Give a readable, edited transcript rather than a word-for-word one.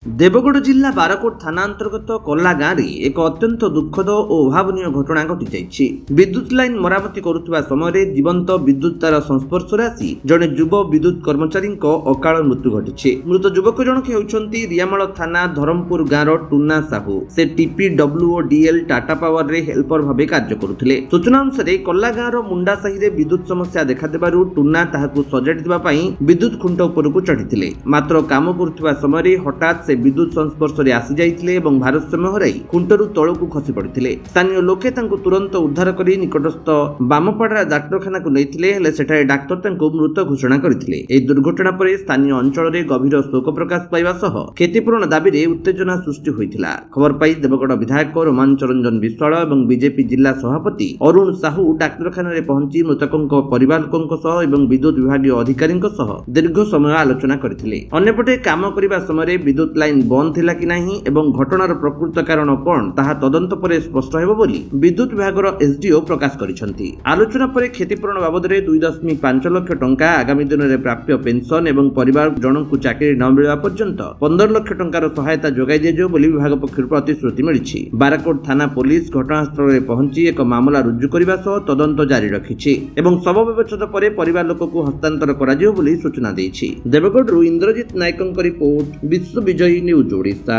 ଦେବଗଡ଼ ଜିଲ୍ଲା ବାରକୋଟ ଥାନା ଅନ୍ତର୍ଗତ କଲା ଗାଁରେ ଏକ ଅତ୍ୟନ୍ତ ଦୁଃଖଦ ଓ ଅଭାବନୀୟ ଘଟଣା ଘଟିଯାଇଛି। ବିଦ୍ୟୁତ ଲାଇନ ମରାମତି କରୁଥିବା ସମୟରେ ଜୀବନ୍ତ ବିଦ୍ୟୁତ ତାର ସଂସ୍ପର୍ଶରେ ଆସି ଜଣେ ଯୁବ ବିଦ୍ୟୁତ କର୍ମଚାରୀଙ୍କ ଅକାଳ ମୃତ୍ୟୁ ଘଟିଛି। ମୃତ ଯୁବକ ଜଣକ ହେଉଛନ୍ତି ରିଆମାଳ ଥାନା ଧରମପୁର ଗାଁର ଟୁନା ସାହୁ। ସେ TPWODL ଟାଟା ପାୱାରରେ ହେଲ୍ପର ଭାବେ କାର୍ଯ୍ୟ କରୁଥିଲେ। ସୂଚନା ଅନୁସାରେ କଲା ଗାଁର ମୁଣ୍ଡା ସାହିରେ ବିଦ୍ୟୁତ ସମସ୍ୟା ଦେଖାଦେବାରୁ ଟୁନା ତାହାକୁ ସଜାଡ଼ି ଦେବା ପାଇଁ ବିଦ୍ୟୁତ ଖୁଣ୍ଟ ଉପରକୁ ଚଢ଼ିଥିଲେ। ମାତ୍ର କାମ କରୁଥିବା ସମୟରେ ହଠାତ୍ ସେ ବିଦ୍ୟୁତ ସଂସ୍ପର୍ଶରେ ଆସି ଯାଇଥିଲେ ଏବଂ ଭାରସାମ୍ୟ ହରାଇ ଖୁଣ୍ଟରୁ ତଳକୁ ଖସି ପଡ଼ିଥିଲେ। ସ୍ଥାନୀୟ ଲୋକେ ତାଙ୍କୁ ତୁରନ୍ତ ଉଦ୍ଧାର କରି ନିକଟସ୍ଥ ବାମପାଡା ଡାକ୍ତରଖାନାକୁ ନେଇଥିଲେ, ହେଲେ ସେଠାରେ ଡାକ୍ତର ତାଙ୍କୁ ମୃତ ଘୋଷଣା କରିଥିଲେ। ଏହି ଦୁର୍ଘଟଣା ପରେ ସ୍ଥାନୀୟ ଅଞ୍ଚଳରେ ଗଭୀର ଶୋକ ପ୍ରକାଶ ପାଇବା ସହ କ୍ଷତିପୂରଣ ଦାବିରେ ଉତ୍ତେଜନା ସୃଷ୍ଟି ହୋଇଥିଲା। ଖବର ପାଇ ଦେବଗଡ଼ ବିଧାୟକ ରୋମାଞ୍ଚ ରଞ୍ଜନ ବିଶ୍ୱାଳ ଏବଂ ବିଜେପି ଜିଲ୍ଲା ସଭାପତି ଅରୁଣ ସାହୁ ଡାକ୍ତରଖାନାରେ ପହଞ୍ଚି ମୃତକଙ୍କ ପରିବାର ଲୋକଙ୍କ ସହ ଏବଂ ବିଦ୍ୟୁତ ବିଭାଗୀୟ ଅଧିକାରୀଙ୍କ ସହ ଦୀର୍ଘ ସମୟ ଆଲୋଚନା କରିଥିଲେ। ଅନ୍ୟପଟେ କାମ କରିବା ସମୟରେ ବିଦ୍ୟୁତ ଲାଇନ ବନ୍ଦ ଥିଲା କି ନାହିଁ ଏବଂ ଘଟଣାର ପ୍ରକୃତ କାରଣ କ'ଣ ତାହା ତଦନ୍ତ ପରେ ସ୍ପଷ୍ଟ ହେବ ବୋଲି ବିଦ୍ୟୁତ ବିଭାଗର SDO ପ୍ରକାଶ କରିଛନ୍ତି। ଆଲୋଚନା ପରେ କ୍ଷତିପୂରଣ ବାବଦରେ 2.5 ଲକ୍ଷ ଟଙ୍କା, ଆଗାମୀ ଦିନରେ ପ୍ରାପ୍ୟ ପେନସନ ଏବଂ ପରିବାର ଜଣଙ୍କୁ ଚାକିରି ନ ମିଳିବା ପର୍ଯ୍ୟନ୍ତ 15 ଲକ୍ଷ ଟଙ୍କାର ସହାୟତା ଯୋଗାଇ ଦିଆଯିବ ବୋଲି ବିଭାଗ ପକ୍ଷରୁ ପ୍ରତିଶ୍ରୁତି ମିଳିଛି। ବାରକୋଟ ଥାନା ପୋଲିସ ଘଟଣାସ୍ଥଳରେ ପହଞ୍ଚି ଏକ ମାମଲା ରୁଜୁ କରିବା ସହ ତଦନ୍ତ ଜାରି ରଖିଛି ଏବଂ ଶବ ବ୍ୟବଚ୍ଛେଦ ପରେ ପରିବାର ଲୋକଙ୍କୁ ହସ୍ତାନ୍ତର କରାଯିବ ବୋଲି ସୂଚନା ଦେଇଛି। ଦେବଗଡ଼ରୁ ଇନ୍ଦ୍ରଜିତ ନାୟକଙ୍କ ରିପୋର୍ଟ, ବିଶ୍ୱ ବିଜୟୀ ନ୍ୟୁଜ ଓଡ଼ିଶା।